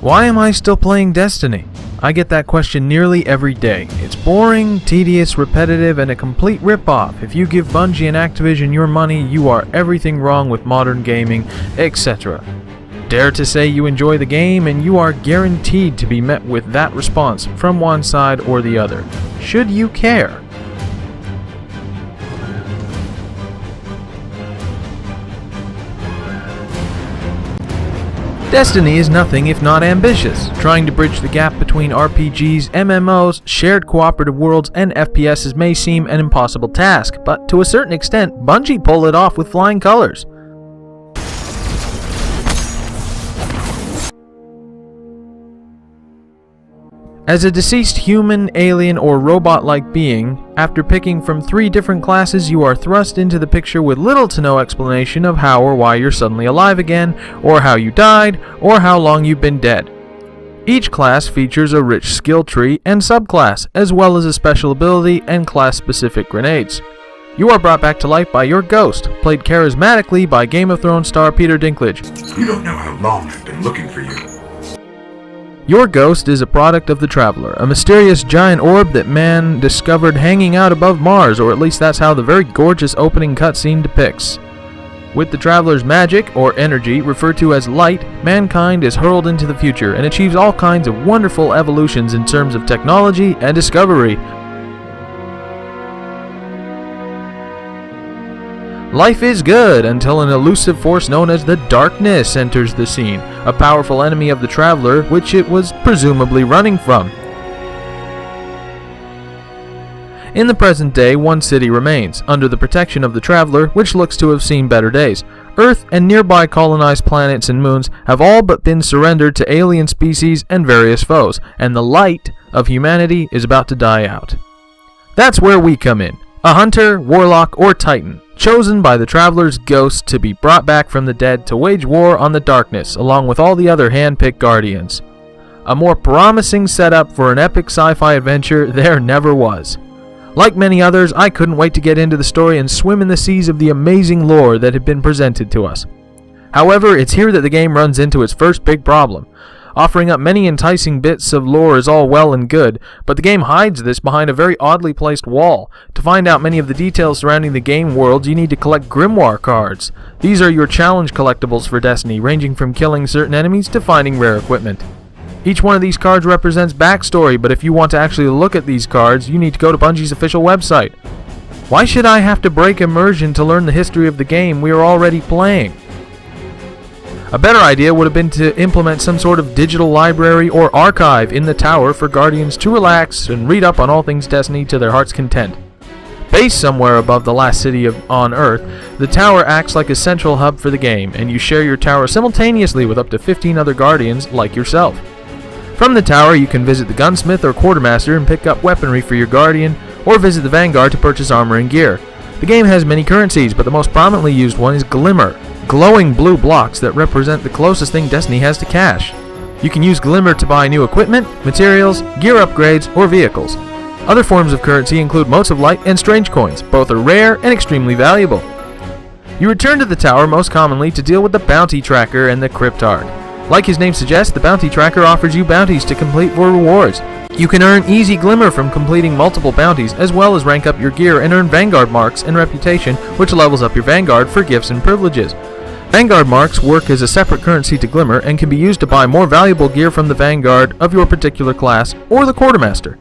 Why am I still playing Destiny? I get that question nearly every day. It's boring, tedious, repetitive, and a complete rip-off. If you give Bungie and Activision your money, you are everything wrong with modern gaming, etc. Dare to say you enjoy the game, and you are guaranteed to be met with that response from one side or the other. Should you care? Destiny is nothing if not ambitious, trying to bridge the gap between RPGs, MMOs, shared cooperative worlds, and FPSs may seem an impossible task, but to a certain extent, Bungie pull it off with flying colors. As a deceased human, alien, or robot-like being, after picking from 3 different classes, you are thrust into the picture with little to no explanation of how or why you're suddenly alive again, or how you died, or how long you've been dead. Each class features a rich skill tree and subclass, as well as a special ability and class-specific grenades. You are brought back to life by your ghost, played charismatically by Game of Thrones star Peter Dinklage. You don't know how long I've been looking for you. Your ghost is a product of the Traveler, a mysterious giant orb that man discovered hanging out above Mars, or at least that's how the very gorgeous opening cutscene depicts. With the Traveler's magic, or energy, referred to as light, mankind is hurled into the future and achieves all kinds of wonderful evolutions in terms of technology and discovery. Life is good until an elusive force known as the Darkness enters the scene, a powerful enemy of the Traveler which it was presumably running from. In the present day, one city remains, under the protection of the Traveler, which looks to have seen better days. Earth and nearby colonized planets and moons have all but been surrendered to alien species and various foes, and the light of humanity is about to die out. That's where we come in. A hunter, warlock, or titan, chosen by the Traveler's ghost to be brought back from the dead to wage war on the Darkness, along with all the other hand-picked guardians. A more promising setup for an epic sci-fi adventure there never was. Like many others, I couldn't wait to get into the story and swim in the seas of the amazing lore that had been presented to us. However, it's here that the game runs into its first big problem. Offering up many enticing bits of lore is all well and good, but the game hides this behind a very oddly placed wall. To find out many of the details surrounding the game world, you need to collect grimoire cards. These are your challenge collectibles for Destiny, ranging from killing certain enemies to finding rare equipment. Each one of these cards represents backstory, but if you want to actually look at these cards, you need to go to Bungie's official website. Why should I have to break immersion to learn the history of the game we are already playing? A better idea would have been to implement some sort of digital library or archive in the tower for Guardians to relax and read up on all things Destiny to their heart's content. Based somewhere above the last city on Earth, the tower acts like a central hub for the game, and you share your tower simultaneously with up to 15 other Guardians like yourself. From the tower, you can visit the gunsmith or quartermaster and pick up weaponry for your Guardian, or visit the Vanguard to purchase armor and gear. The game has many currencies, but the most prominently used one is Glimmer. Glowing blue blocks that represent the closest thing Destiny has to cash. You can use Glimmer to buy new equipment, materials, gear upgrades, or vehicles. Other forms of currency include Motes of Light and Strange Coins. Both are rare and extremely valuable. You return to the tower most commonly to deal with the Bounty Tracker and the Cryptarch. Like his name suggests, the Bounty Tracker offers you bounties to complete for rewards. You can earn easy Glimmer from completing multiple bounties, as well as rank up your gear and earn Vanguard marks and reputation, which levels up your Vanguard for gifts and privileges. Vanguard marks work as a separate currency to Glimmer and can be used to buy more valuable gear from the Vanguard of your particular class or the Quartermaster.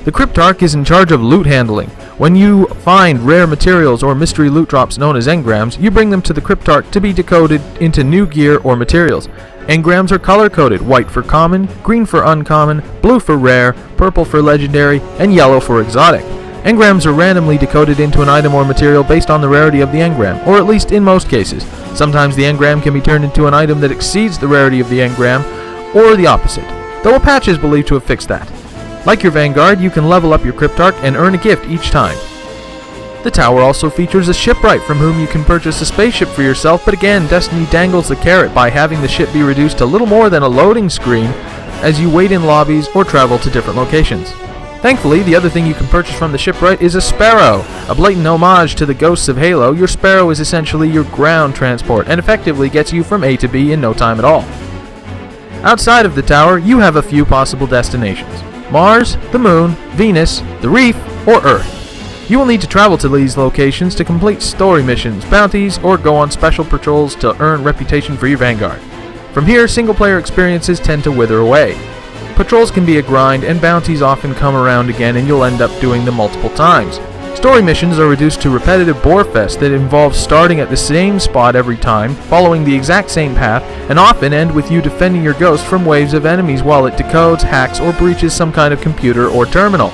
The Cryptarch is in charge of loot handling. When you find rare materials or mystery loot drops known as engrams, you bring them to the Cryptarch to be decoded into new gear or materials. Engrams are color-coded, white for common, green for uncommon, blue for rare, purple for legendary, and yellow for exotic. Engrams are randomly decoded into an item or material based on the rarity of the engram, or at least in most cases. Sometimes the engram can be turned into an item that exceeds the rarity of the engram, or the opposite, though a patch is believed to have fixed that. Like your Vanguard, you can level up your Cryptarch and earn a gift each time. The tower also features a shipwright from whom you can purchase a spaceship for yourself, but again, Destiny dangles the carrot by having the ship be reduced to little more than a loading screen as you wait in lobbies or travel to different locations. Thankfully, the other thing you can purchase from the shipwright is a Sparrow. A blatant homage to the ghosts of Halo, your Sparrow is essentially your ground transport and effectively gets you from A to B in no time at all. Outside of the tower, you have a few possible destinations: Mars, the Moon, Venus, the Reef, or Earth. You will need to travel to these locations to complete story missions, bounties, or go on special patrols to earn reputation for your vanguard. From here, single-player experiences tend to wither away. Patrols can be a grind, and bounties often come around again and you'll end up doing them multiple times. Story missions are reduced to repetitive borefest that involve starting at the same spot every time, following the exact same path, and often end with you defending your ghost from waves of enemies while it decodes, hacks, or breaches some kind of computer or terminal.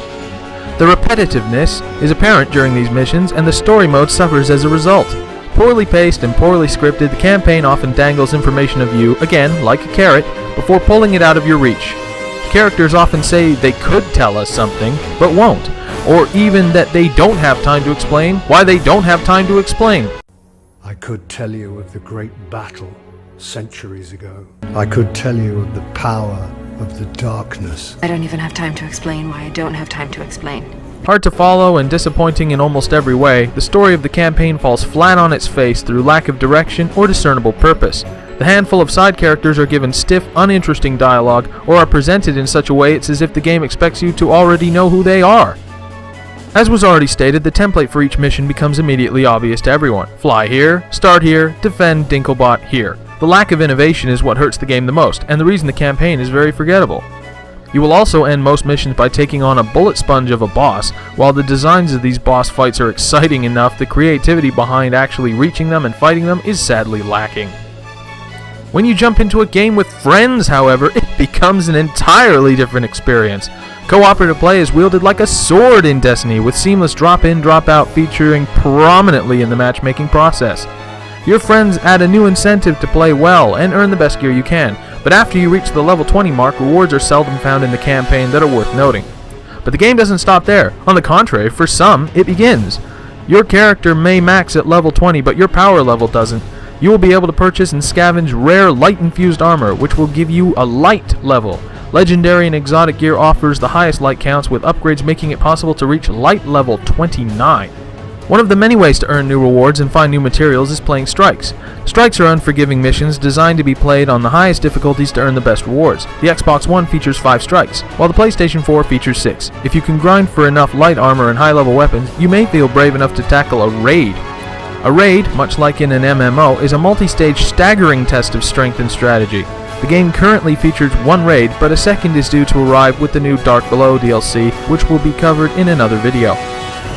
The repetitiveness is apparent during these missions, and the story mode suffers as a result. Poorly paced and poorly scripted, the campaign often dangles information of you, again, like a carrot, before pulling it out of your reach. Characters often say they could tell us something, but won't, or even that they don't have time to explain why they don't have time to explain. I could tell you of the great battle centuries ago. I could tell you of the power of the darkness. I don't even have time to explain why I don't have time to explain. Hard to follow and disappointing in almost every way, the story of the campaign falls flat on its face through lack of direction or discernible purpose. The handful of side characters are given stiff, uninteresting dialogue, or are presented in such a way it's as if the game expects you to already know who they are. As was already stated, the template for each mission becomes immediately obvious to everyone. Fly here, start here, defend Dinklebot here. The lack of innovation is what hurts the game the most, and the reason the campaign is very forgettable. You will also end most missions by taking on a bullet sponge of a boss. While the designs of these boss fights are exciting enough, the creativity behind actually reaching them and fighting them is sadly lacking. When you jump into a game with friends, however, it becomes an entirely different experience. Cooperative play is wielded like a sword in Destiny, with seamless drop-in, drop-out featuring prominently in the matchmaking process. Your friends add a new incentive to play well and earn the best gear you can, but after you reach the level 20 mark, rewards are seldom found in the campaign that are worth noting. But the game doesn't stop there. On the contrary, for some, it begins. Your character may max at level 20, but your power level doesn't. You will be able to purchase and scavenge rare light-infused armor, which will give you a light level. Legendary and exotic gear offers the highest light counts, with upgrades making it possible to reach light level 29. One of the many ways to earn new rewards and find new materials is playing strikes. Strikes are unforgiving missions designed to be played on the highest difficulties to earn the best rewards. The Xbox One features 5 strikes, while the PlayStation 4 features 6. If you can grind for enough light armor and high-level weapons, you may feel brave enough to tackle a raid. A raid, much like in an MMO, is a multi-stage staggering test of strength and strategy. The game currently features one raid, but a second is due to arrive with the new Dark Below DLC, which will be covered in another video.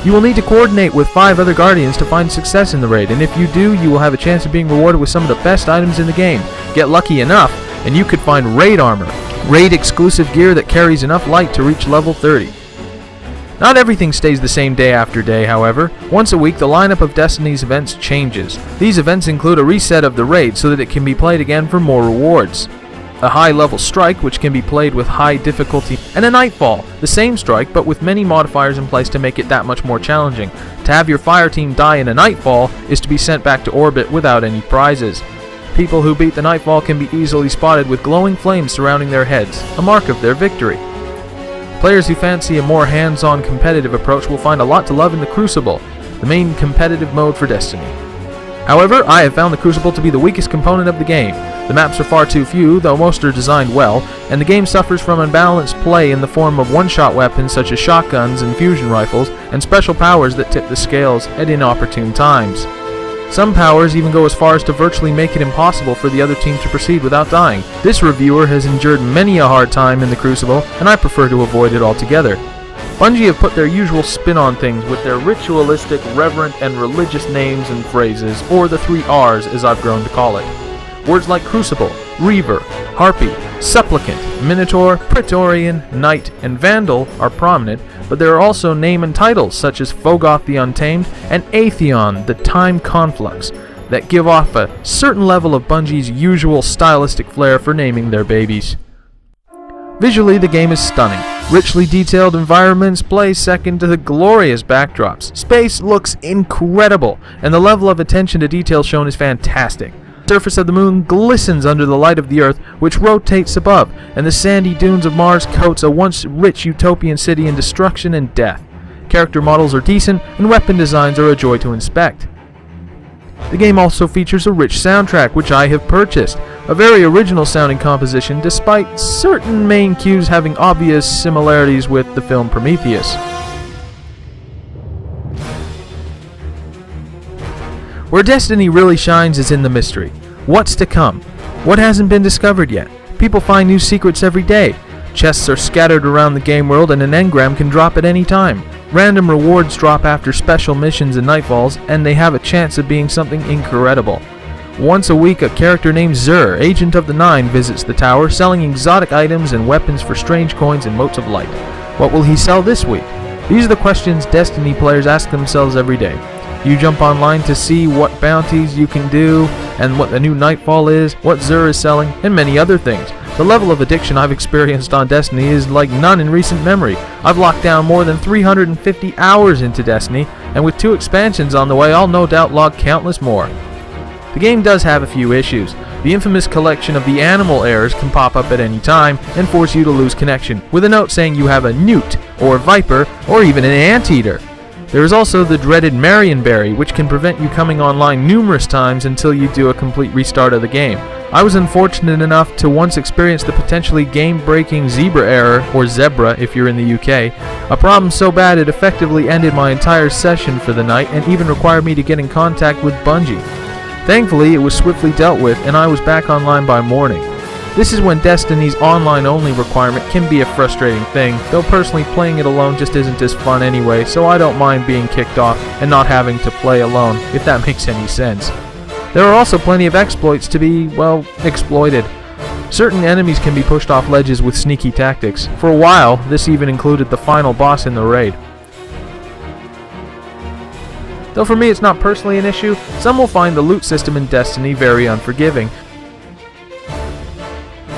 You will need to coordinate with 5 other Guardians to find success in the raid, and if you do, you will have a chance of being rewarded with some of the best items in the game. Get lucky enough, and you could find raid armor, raid exclusive gear that carries enough light to reach level 30. Not everything stays the same day after day, however. Once a week, the lineup of Destiny's events changes. These events include a reset of the raid so that it can be played again for more rewards, a high-level strike, which can be played with high difficulty, and a nightfall, the same strike but with many modifiers in place to make it that much more challenging. To have your fire team die in a nightfall is to be sent back to orbit without any prizes. People who beat the nightfall can be easily spotted with glowing flames surrounding their heads, a mark of their victory. Players who fancy a more hands-on competitive approach will find a lot to love in the Crucible, the main competitive mode for Destiny. However, I have found the Crucible to be the weakest component of the game. The maps are far too few, though most are designed well, and the game suffers from unbalanced play in the form of one-shot weapons such as shotguns and fusion rifles, and special powers that tip the scales at inopportune times. Some powers even go as far as to virtually make it impossible for the other team to proceed without dying. This reviewer has endured many a hard time in the Crucible, and I prefer to avoid it altogether. Bungie have put their usual spin on things with their ritualistic, reverent, and religious names and phrases, or the 3 R's as I've grown to call it. Words like Crucible, Reaver, Harpy, Supplicant, Minotaur, Praetorian, Knight, and Vandal are prominent, but there are also name and titles such as Fogoth the Untamed and Atheon the Time Conflux that give off a certain level of Bungie's usual stylistic flair for naming their babies. Visually, the game is stunning. Richly detailed environments play second to the glorious backdrops. Space looks incredible, and the level of attention to detail shown is fantastic. The surface of the moon glistens under the light of the earth, which rotates above, and the sandy dunes of Mars coats a once rich utopian city in destruction and death. Character models are decent, and weapon designs are a joy to inspect. The game also features a rich soundtrack, which I have purchased, a very original sounding composition despite certain main cues having obvious similarities with the film Prometheus. Where Destiny really shines is in the mystery. What's to come? What hasn't been discovered yet? People find new secrets every day. Chests are scattered around the game world and an engram can drop at any time. Random rewards drop after special missions and nightfalls, and they have a chance of being something incredible. Once a week, a character named Zur, Agent of the Nine, visits the tower, selling exotic items and weapons for strange coins and motes of light. What will he sell this week? These are the questions Destiny players ask themselves every day. You jump online to see what bounties you can do, and what the new nightfall is, what Zur is selling, and many other things. The level of addiction I've experienced on Destiny is like none in recent memory. I've locked down more than 350 hours into Destiny, and with 2 expansions on the way, I'll no doubt log countless more. The game does have a few issues. The infamous collection of the animal errors can pop up at any time and force you to lose connection, with a note saying you have a newt, or viper, or even an anteater. There is also the dreaded Marionberry, which can prevent you coming online numerous times until you do a complete restart of the game. I was unfortunate enough to once experience the potentially game-breaking zebra error, or zebra if you're in the UK, a problem so bad it effectively ended my entire session for the night and even required me to get in contact with Bungie. Thankfully, it was swiftly dealt with and I was back online by morning. This is when Destiny's online-only requirement can be a frustrating thing, though personally playing it alone just isn't as fun anyway, so I don't mind being kicked off and not having to play alone, if that makes any sense. There are also plenty of exploits to be, well, exploited. Certain enemies can be pushed off ledges with sneaky tactics. For a while, this even included the final boss in the raid. Though for me it's not personally an issue, some will find the loot system in Destiny very unforgiving.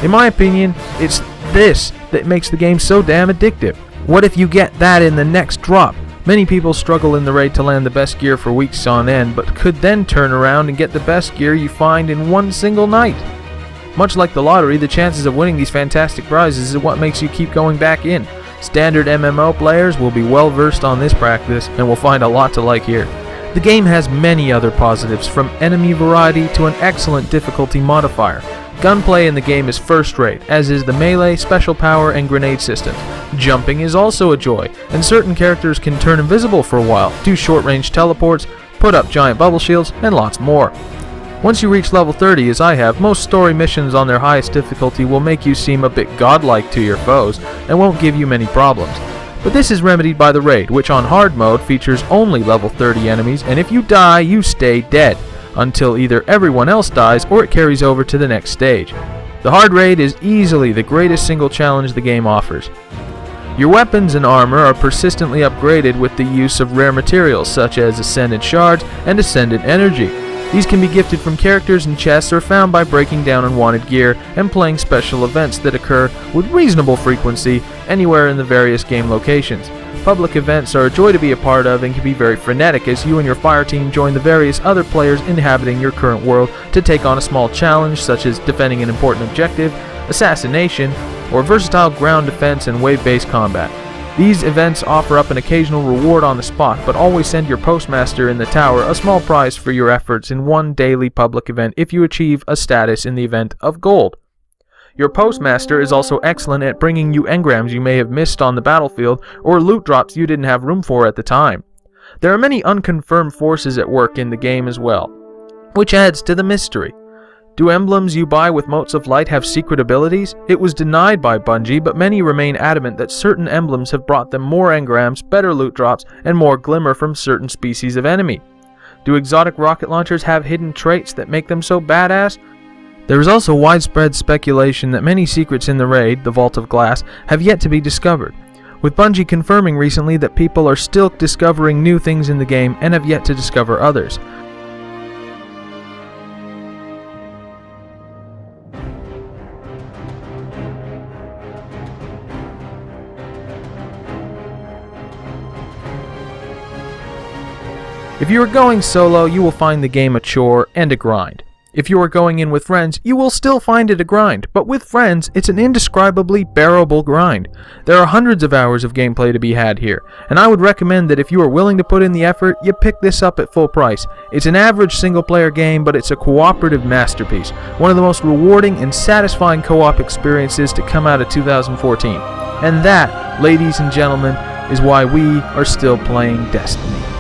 In my opinion, it's this that makes the game so damn addictive. What if you get that in the next drop? Many people struggle in the raid to land the best gear for weeks on end, but could then turn around and get the best gear you find in one single night. Much like the lottery, the chances of winning these fantastic prizes is what makes you keep going back in. Standard MMO players will be well versed on this practice and will find a lot to like here. The game has many other positives, from enemy variety to an excellent difficulty modifier. Gunplay in the game is first-rate, as is the melee, special power, and grenade systems. Jumping is also a joy, and certain characters can turn invisible for a while, do short-range teleports, put up giant bubble shields, and lots more. Once you reach level 30, as I have, most story missions on their highest difficulty will make you seem a bit godlike to your foes, and won't give you many problems. But this is remedied by the raid, which on hard mode features only level 30 enemies, and if you die, you stay dead, until either everyone else dies or it carries over to the next stage. The hard raid is easily the greatest single challenge the game offers. Your weapons and armor are persistently upgraded with the use of rare materials such as Ascendant Shards and Ascendant Energy. These can be gifted from characters and chests or found by breaking down unwanted gear and playing special events that occur with reasonable frequency anywhere in the various game locations. Public events are a joy to be a part of and can be very frenetic as you and your fire team join the various other players inhabiting your current world to take on a small challenge such as defending an important objective, assassination, or versatile ground defense and wave-based combat. These events offer up an occasional reward on the spot, but always send your postmaster in the tower a small prize for your efforts in one daily public event if you achieve a status in the event of gold. Your postmaster is also excellent at bringing you engrams you may have missed on the battlefield or loot drops you didn't have room for at the time. There are many unconfirmed forces at work in the game as well, which adds to the mystery. Do emblems you buy with motes of light have secret abilities? It was denied by Bungie, but many remain adamant that certain emblems have brought them more engrams, better loot drops, and more glimmer from certain species of enemy. Do exotic rocket launchers have hidden traits that make them so badass? There is also widespread speculation that many secrets in the raid, the Vault of Glass, have yet to be discovered, with Bungie confirming recently that people are still discovering new things in the game and have yet to discover others. If you are going solo, you will find the game a chore and a grind. If you are going in with friends, you will still find it a grind, but with friends, it's an indescribably bearable grind. There are hundreds of hours of gameplay to be had here, and I would recommend that if you are willing to put in the effort, you pick this up at full price. It's an average single-player game, but it's a cooperative masterpiece, one of the most rewarding and satisfying co-op experiences to come out of 2014. And that, ladies and gentlemen, is why we are still playing Destiny.